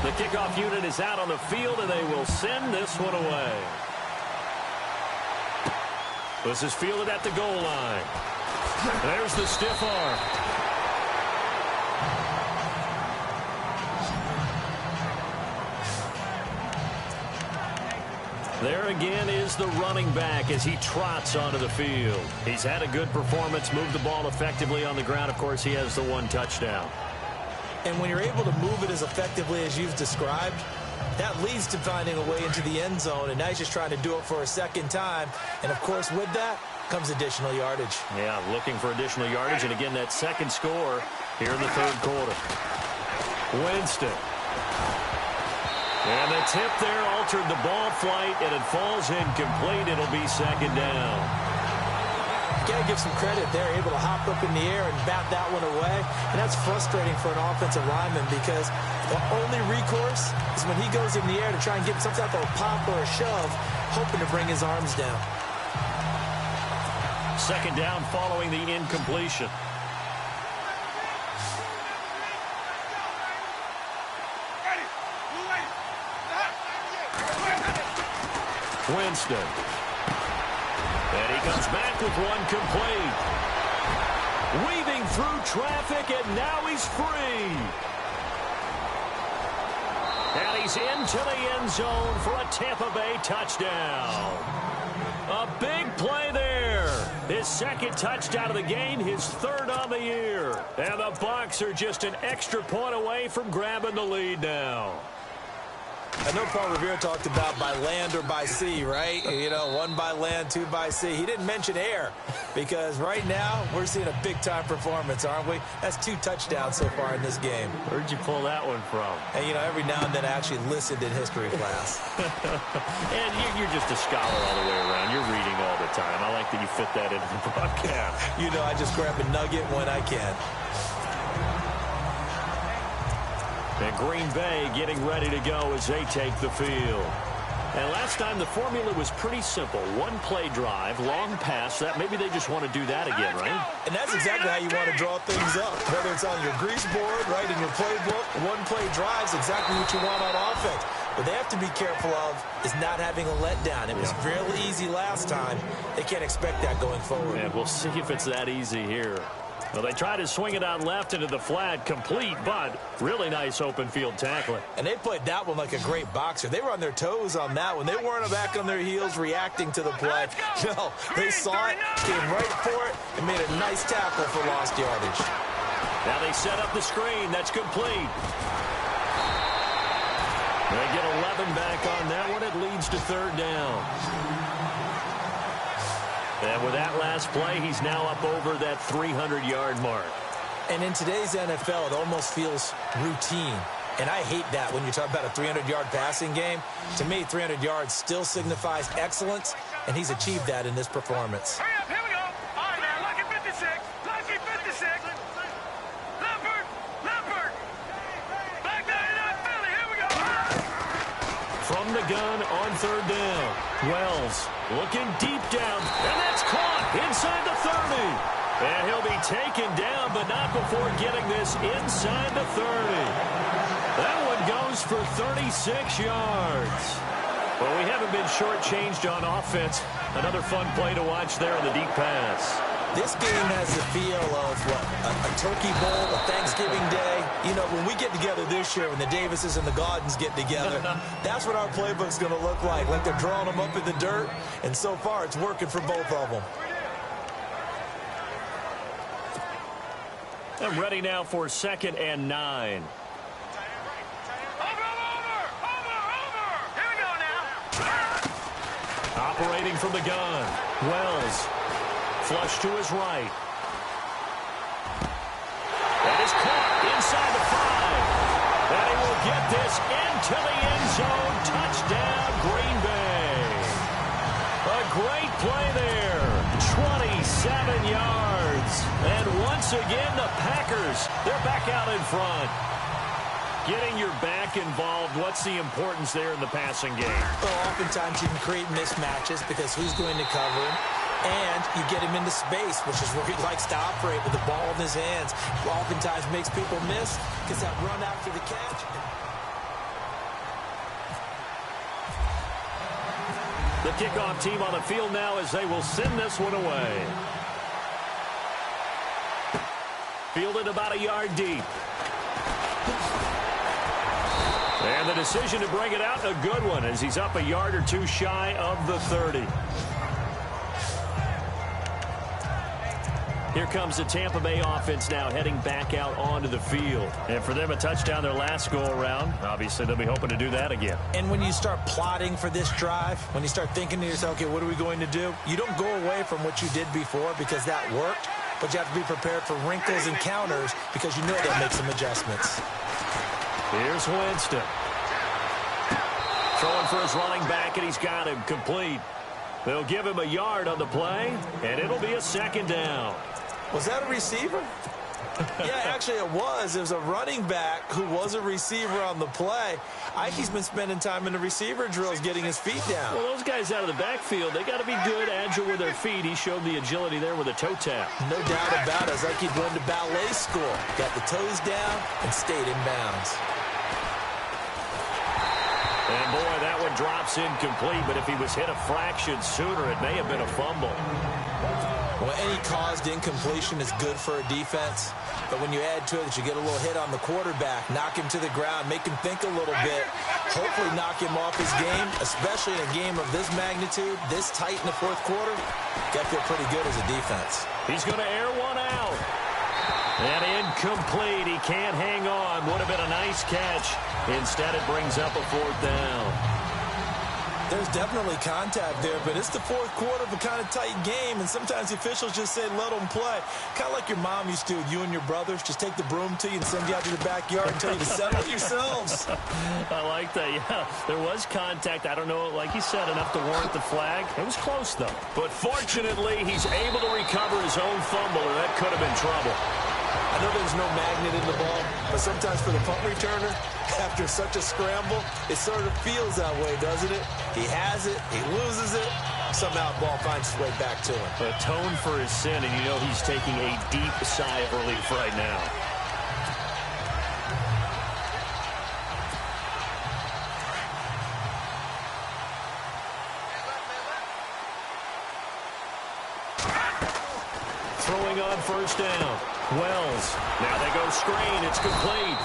The kickoff unit is out on the field, and they will send this one away. This is fielded at the goal line. There's the stiff arm. There again is the running back as he trots onto the field. He's had a good performance, moved the ball effectively on the ground. Of course, he has the 1 touchdown. And when you're able to move it as effectively as you've described, that leads to finding a way into the end zone, and now he's just trying to do it for a 2nd time. And, of course, with that comes additional yardage. Yeah, looking for additional yardage, and again, that 2nd score here in the 3rd quarter. Winston. And the tip there altered the ball flight, and it falls incomplete. It'll be 2nd down. You got to give some credit. They're able to hop up in the air and bat that one away. And that's frustrating for an offensive lineman because the only recourse is when he goes in the air to try and get some type of a pop or a shove, hoping to bring his arms down. 2nd down following the incompletion. Winston. And he comes back with 1 complete. Weaving through traffic, and now he's free. And he's into the end zone for a Tampa Bay touchdown. A big play there. His 2nd touchdown of the game, his 3rd on the year. And the Bucs are just an extra point away from grabbing the lead now. I know Paul Revere talked about by land or by sea, right? You know, 1 by land, 2 by sea. He didn't mention air because right now we're seeing a big-time performance, aren't we? That's 2 touchdowns so far in this game. Where'd you pull that one from? And, you know, every now and then I actually listened in history class. And you're just a scholar all the way around. You're reading all the time. I like that you fit that into the broadcast. You know, I just grab a nugget when I can. And Green Bay getting ready to go as they take the field. And last time the formula was pretty simple. 1-play drive, long pass. That maybe they just want to do that again, right? And that's exactly how you want to draw things up. Whether it's on your grease board, right, in your playbook, 1-play drives exactly what you want on offense. What they have to be careful of is not having a letdown. It was fairly easy last time. They can't expect that going forward. And we'll see if it's that easy here. Well, they try to swing it out left into the flat, complete, but really nice open field tackling. And they played that one like a great boxer. They were on their toes on that one. They weren't back on their heels reacting to the play. No, they saw it, came right for it, and made a nice tackle for lost yardage. Now they set up the screen. That's complete. They get 11 back on that one. It leads to 3rd down. And with that last play, he's now up over that 300-yard mark. And in today's NFL, it almost feels routine. And I hate that when you talk about a 300-yard passing game. To me, 300 yards still signifies excellence, and he's achieved that in this performance. Hurry up, here we go. All right, now, lucky 56. Lucky 56. Leopard. Black 99 Philly, here we go. From the gun on 3rd down. Wells looking deep down, and that's caught inside the 30. And he'll be taken down, but not before getting this inside the 30. That one goes for 36 yards. Well, we haven't been shortchanged on offense. Another fun play to watch there on the deep pass. This game has the feel of, what, a turkey bowl, a Thanksgiving day. You know, when we get together this year, when the Davises and the Gaudens get together, that's what our playbook's going to look like they're drawing them up in the dirt. And so far, it's working for both of them. I'm ready now for 2nd and 9. Over. Here we go now. Operating from the gun. Wells. Flush to his right. That is caught inside the 5. And he will get this into the end zone. Touchdown, Green Bay. A great play there. 27 yards. And once again, the Packers, they're back out in front. Getting your back involved, what's the importance there in the passing game? Well, oftentimes you can create mismatches because who's going to cover him? And you get him into space, which is where he likes to operate with the ball in his hands. Oftentimes makes people miss because that run after the catch. The kickoff team on the field now as they will send this one away. Fielded about a yard deep. And the decision to bring it out, a good one, as he's up a yard or 2 shy of the 30. Here comes the Tampa Bay offense now heading back out onto the field. And for them, a touchdown their last go-around. Obviously, they'll be hoping to do that again. And when you start plotting for this drive, when you start thinking to yourself, okay, what are we going to do? You don't go away from what you did before because that worked, but you have to be prepared for wrinkles and counters because you know they'll make some adjustments. Here's Winston. Throwing for his running back, and he's got him complete. They'll give him a yard on the play, and it'll be a 2nd down. Was that a receiver? Yeah, actually it was. It was a running back who was a receiver on the play. Ike's been spending time in the receiver drills getting his feet down. Well, those guys out of the backfield, they got to be good, agile with their feet. He showed the agility there with a toe tap. No doubt about it. It's like he'd went to ballet school. Got the toes down and stayed in bounds. And, boy, that one drops incomplete, but if he was hit a fraction sooner, it may have been a fumble. Well, any caused incompletion is good for a defense, but when you add to it that you get a little hit on the quarterback, knock him to the ground, make him think a little bit, hopefully knock him off his game, especially in a game of this magnitude, this tight in the 4th quarter, got to feel pretty good as a defense. He's going to air one out. And incomplete. He can't hang on. Would have been a nice catch. Instead, it brings up a 4th down. There's definitely contact there, but it's the 4th quarter of a kind of tight game, and sometimes the officials just say, let them play. Kind of like your mom used to, you and your brothers, just take the broom to you and send you out to the backyard and tell you to settle it yourselves. I like that, yeah. There was contact. I don't know, like you said, enough to warrant the flag. It was close, though. But fortunately, he's able to recover his own fumble, or that could have been trouble. I know there's no magnet in the ball, but sometimes for the punt returner, after such a scramble, it sort of feels that way, doesn't it? He has it, he loses it, somehow the ball finds its way back to him. Atone for his sin, and you know he's taking a deep sigh of relief right now. Throwing on 1st down. Wells. Now they go screen. It's complete.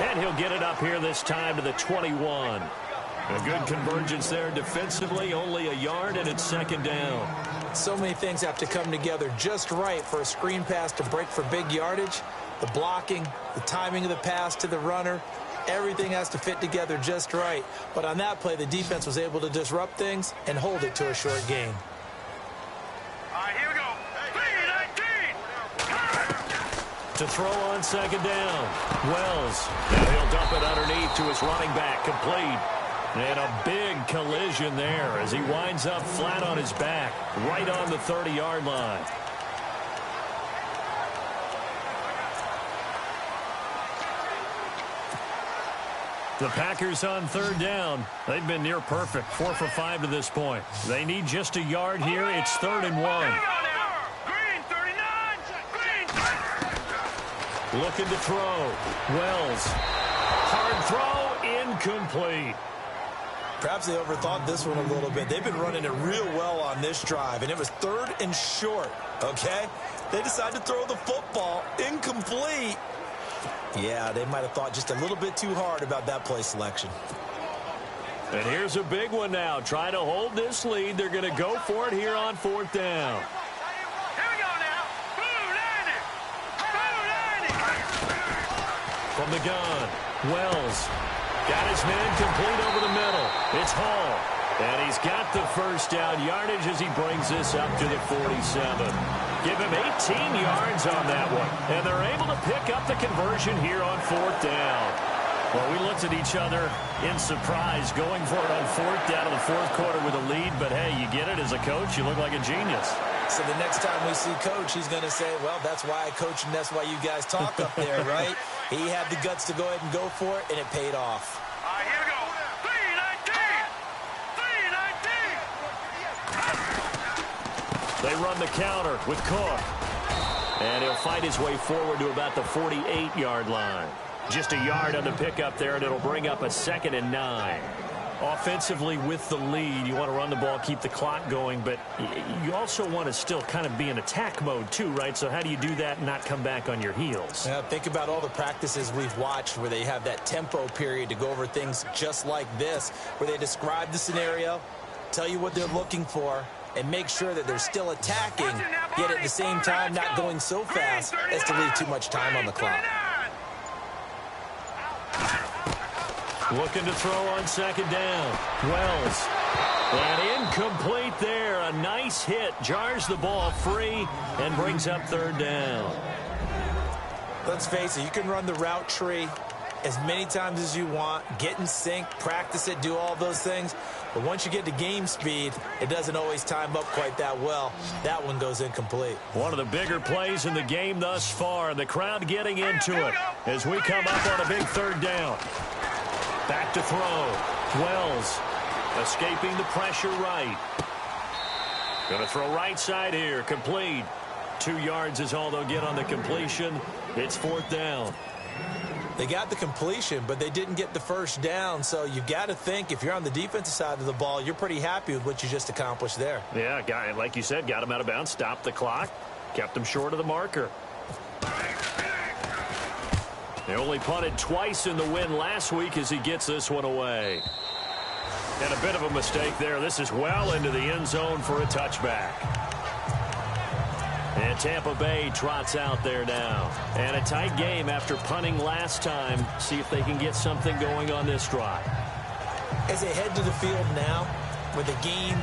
And he'll get it up here this time to the 21. A good convergence there defensively. Only a yard, and it's 2nd down. So many things have to come together just right for a screen pass to break for big yardage. The blocking, the timing of the pass to the runner, everything has to fit together just right. But on that play, the defense was able to disrupt things and hold it to a short gain. All right, here we go. 3-19. To throw on 2nd down. Wells. Now he'll dump it underneath to his running back. Complete. And a big collision there as he winds up flat on his back, right on the 30-yard line. The Packers on 3rd down. They've been near perfect, 4 for 5 to this point. They need just a yard here. It's 3rd and 1. Looking to throw. Wells. Hard throw. Incomplete. Perhaps they overthought this one a little bit. They've been running it real well on this drive, and it was 3rd and short, okay? They decided to throw the football. Incomplete. Yeah, they might have thought just a little bit too hard about that play selection. And here's a big one now. Trying to hold this lead. They're going to go for it here on 4th down. Here we go now. Boom, landing. Boom, landing. From the gun, Wells got his man complete over the middle. It's Hall. And he's got the 1st down yardage as he brings this up to the 47. Give him 18 yards on that one. And they're able to pick up the conversion here on 4th down. Well, we looked at each other in surprise going for it on 4th down in the 4th quarter with a lead. But, hey, you get it as a coach. You look like a genius. So the next time we see Coach, he's going to say, well, that's why I coach and that's why you guys talk up there, right? He had the guts to go ahead and go for it, and it paid off. All right, here we go. 3-19. 3-19. They run the counter with Cook. And he'll fight his way forward to about the 48-yard line. Just a yard on the pickup there, and it'll bring up a 2nd and 9. Offensively with the lead, you want to run the ball, keep the clock going, but you also want to still kind of be in attack mode too, right? So how do you do that and not come back on your heels? Yeah, think about all the practices we've watched where they have that tempo period to go over things just like this, where they describe the scenario, tell you what they're looking for, and make sure that they're still attacking, yet at the same time not going so fast as to leave too much time on the clock. Looking to throw on 2nd down. Wells. And incomplete there. A nice hit. Jars the ball free and brings up 3rd down. Let's face it, you can run the route tree as many times as you want, get in sync, practice it, do all those things. But once you get to game speed, it doesn't always time up quite that well. That one goes incomplete. One of the bigger plays in the game thus far. The crowd getting into it as we come up on a big 3rd down. Back to throw. Wells escaping the pressure right. Going to throw right side here. Complete. 2 yards is all they'll get on the completion. It's 4th down. They got the completion, but they didn't get the 1st down. So you've got to think if you're on the defensive side of the ball, you're pretty happy with what you just accomplished there. Yeah, guy, like you said, got him out of bounds, stopped the clock, kept him short of the marker. They only punted twice in the win last week as he gets this one away. And a bit of a mistake there. This is well into the end zone for a touchback. And Tampa Bay trots out there now. And a tight game after punting last time. See if they can get something going on this drive. As they head to the field now, with the game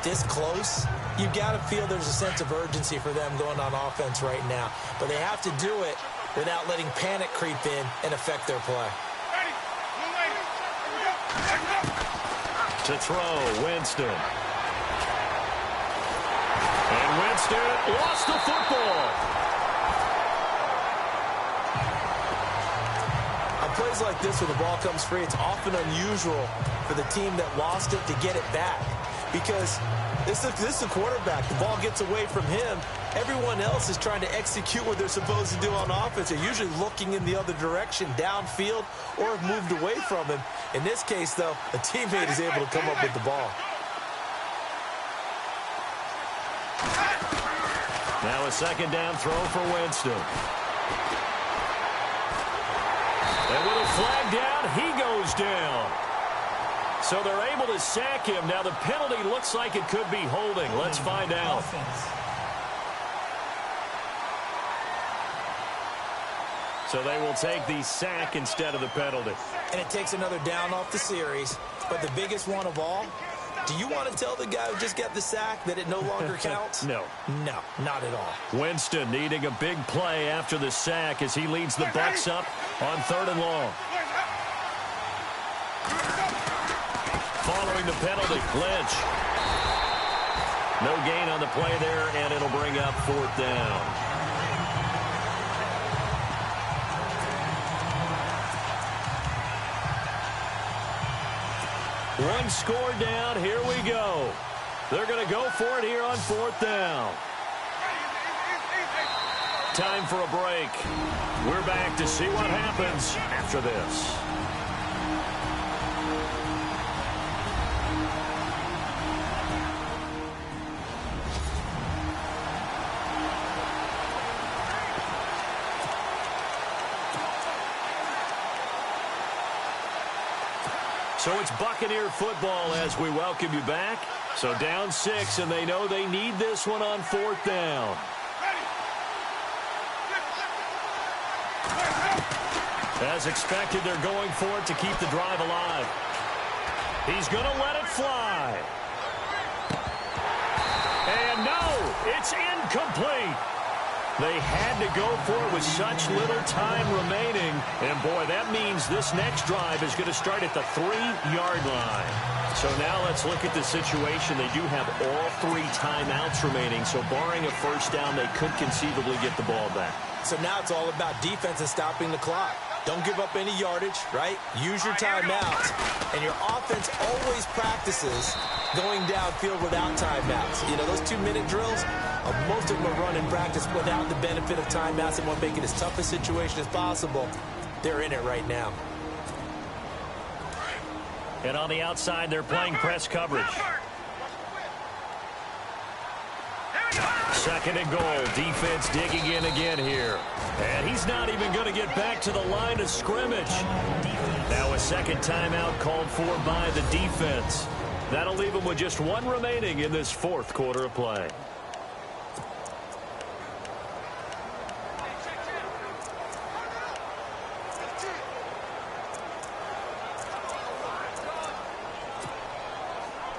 this close, you've got to feel there's a sense of urgency for them going on offense right now. But they have to do it without letting panic creep in and affect their play. To throw, Winston. And Winston lost the football. On plays like this, when the ball comes free, it's often unusual for the team that lost it to get it back. Because this is a quarterback. The ball gets away from him. Everyone else is trying to execute what they're supposed to do on offense. They're usually looking in the other direction, downfield, or have moved away from him. In this case, though, a teammate is able to come up with the ball. Now a second down throw for Winston. And with a flag down, he goes down. So they're able to sack him. Now the penalty looks like it could be holding. Let's find out. So they will take the sack instead of the penalty. And it takes another down off the series. But the biggest one of all, do you want to tell the guy who just got the sack that it no longer counts? No. No, not at all. Winston needing a big play after the sack as he leads the Bucs up on 3rd and long. Following the penalty, Lynch. No gain on the play there, and it'll bring up 4th down. One score down. Here we go. They're going to go for it here on 4th down. Time for a break. We're back to see what happens after this. So it's Buccaneer football as we welcome you back. So down 6, and they know they need this one on 4th down. As expected, they're going for it to keep the drive alive. He's going to let it fly. And no, it's incomplete. They had to go for it with such little time remaining. And, boy, that means this next drive is going to start at the 3-yard line. So now let's look at the situation. They do have all 3 timeouts remaining. So barring a first down, they could conceivably get the ball back. So now it's all about defense and stopping the clock. Don't give up any yardage, right? Use your timeouts. And your offense always practices going downfield without timeouts. You know, those 2-minute drills, most of them are run in practice without the benefit of timeouts and want to make it as tough a situation as possible. They're in it right now. And on the outside, they're playing press coverage. 2nd and goal. Defense digging in again here. And he's not even going to get back to the line of scrimmage. Now a second timeout called for by the defense. That'll leave them with just 1 remaining in this 4th quarter of play.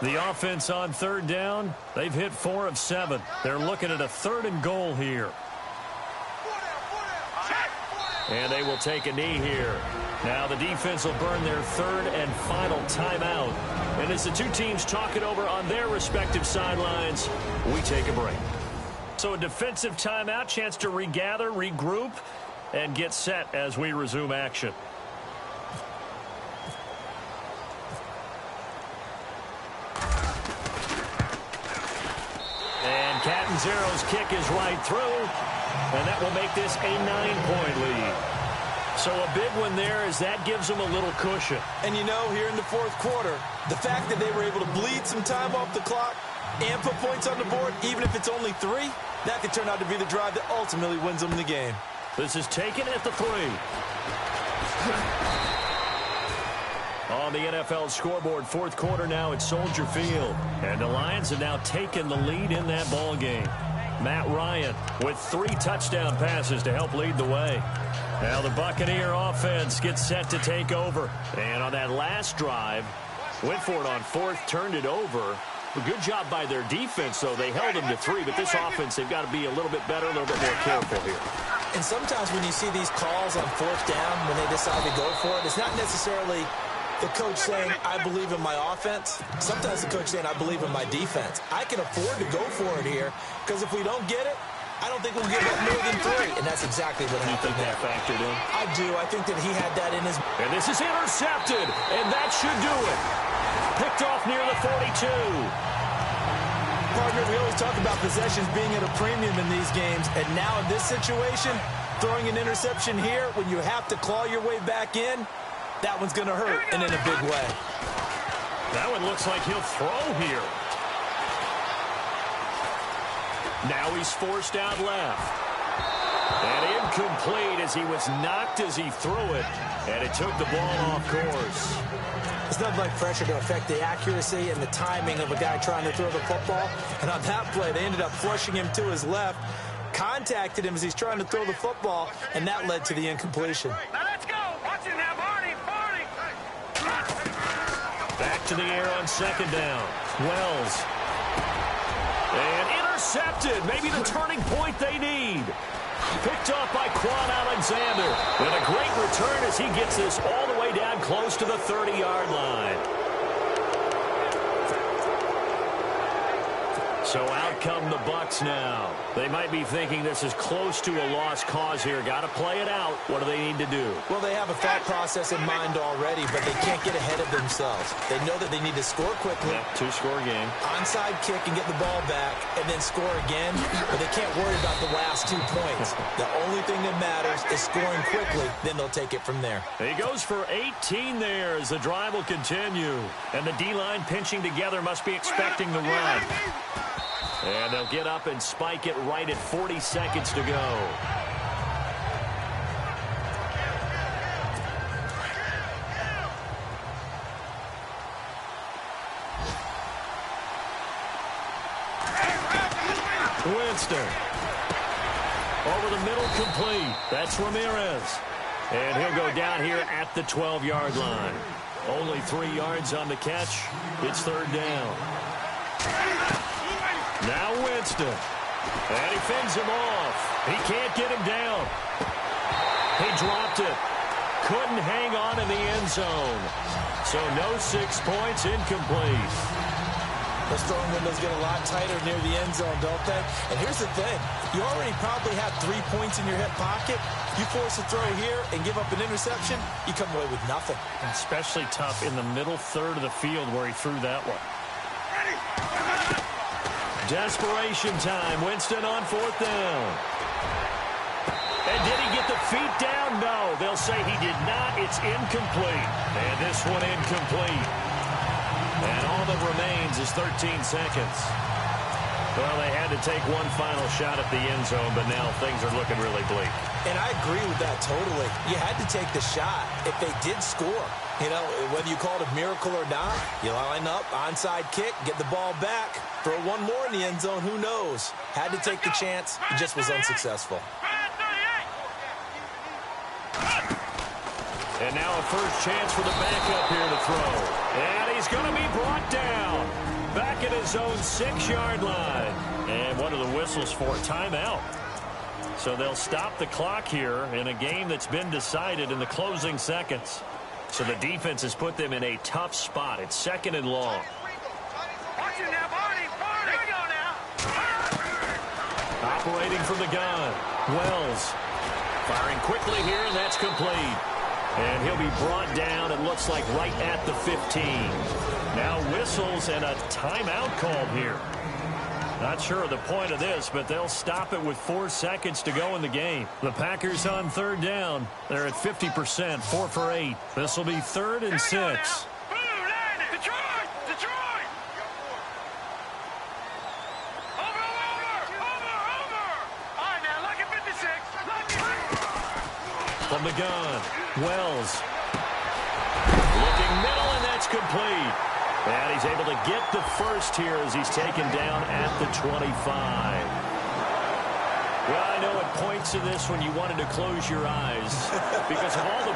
The offense on 3rd down, they've hit 4 of 7. They're looking at a 3rd and goal here. And they will take a knee here. Now the defense will burn their 3rd and final timeout. And as the 2 teams talk it over on their respective sidelines, we take a break. So a defensive timeout, chance to regather, regroup, and get set as we resume action. Catanzaro's kick is right through, and that will make this a 9-point lead. So a big one there as that gives them a little cushion. And you know, here in the 4th quarter, the fact that they were able to bleed some time off the clock and put points on the board, even if it's only 3, that could turn out to be the drive that ultimately wins them the game. This is taken at the 3. On the NFL scoreboard, 4th quarter now at Soldier Field. And the Lions have now taken the lead in that ball game. Matt Ryan with 3 touchdown passes to help lead the way. Now the Buccaneer offense gets set to take over. And on that last drive, went for it on 4th, turned it over. A good job by their defense, though. They held them to 3, but this offense, they've got to be a little bit better, a little bit more careful here. And sometimes when you see these calls on 4th down, when they decide to go for it, it's not necessarily the coach saying, I believe in my offense. Sometimes the coach saying, I believe in my defense. I can afford to go for it here, because if we don't get it, I don't think we'll give up more than 3. And that's exactly what happened there. You think that factored in? I do. I think that he had that in his... And this is intercepted, and that should do it. Picked off near the 42. Partner, we always talk about possessions being at a premium in these games, and now in this situation, throwing an interception here when you have to claw your way back in, that one's going to hurt, and in a big way. That one looks like he'll throw here. Now he's forced out left. And incomplete as he was knocked as he threw it, and it took the ball off course. It's nothing like pressure to affect the accuracy and the timing of a guy trying to throw the football. And on that play, they ended up flushing him to his left, contacted him as he's trying to throw the football, and that led to the incompletion. Now let's go. Watch it now, Barney. Back to the air on 2nd down. Wells. And intercepted. Maybe the turning point they need. Picked off by Quan Alexander. And a great return as he gets this all the way down close to the 30-yard line. So out come the Bucs now. They might be thinking this is close to a lost cause here. Got to play it out. What do they need to do? Well, they have a thought process in mind already, but they can't get ahead of themselves. They know that they need to score quickly. Yep, 2-score game. Onside kick and get the ball back, and then score again. But they can't worry about the last 2 points. The only thing that matters is scoring quickly. Then they'll take it from there. He goes for 18 there as the drive will continue. And the D-line pinching together must be expecting the run. And they'll get up and spike it right at 40 seconds to go. Winston. Over the middle, complete. That's Ramirez. And he'll go down here at the 12-yard line. Only 3 yards on the catch. It's 3rd down. Now Winston. And he fends him off. He can't get him down. He dropped it. Couldn't hang on in the end zone. So no 6 points, incomplete. Those throwing windows get a lot tighter near the end zone, don't they? And here's the thing. You already probably have 3 points in your hip pocket. You force a throw here and give up an interception, you come away with nothing. Especially tough in the middle third of the field where he threw that one. Desperation time. Winston on 4th down. And did he get the feet down? No. They'll say he did not. It's incomplete. And this one incomplete. And all that remains is 13 seconds. Well, they had to take one final shot at the end zone, but now things are looking really bleak. And I agree with that totally. You had to take the shot if they did score. You know, whether you call it a miracle or not, you line up, onside kick, get the ball back, throw one more in the end zone, who knows? Had to take the chance. He just was unsuccessful. And now a first chance for the backup here to throw. And he's going to be brought down. Back at his own 6-yard line. And what are the whistles for? Timeout. So they'll stop the clock here in a game that's been decided in the closing seconds. So the defense has put them in a tough spot. It's 2nd and long. Watch it now, Barney. Here we go now. Operating from the gun. Wells firing quickly here, and that's complete. And he'll be brought down, it looks like, right at the 15. Now whistles and a timeout called here. Not sure of the point of this, but they'll stop it with 4 seconds to go in the game. The Packers on 3rd down. They're at 50%, 4 for 8. This will be 3rd and 6. Detroit! Detroit! Over! All right, now, look at 56. From the gun, Wells. Looking middle, and that's complete. And he's able to get the first here as he's taken down at the 25. Well, I know at points in this when you wanted to close your eyes because of all the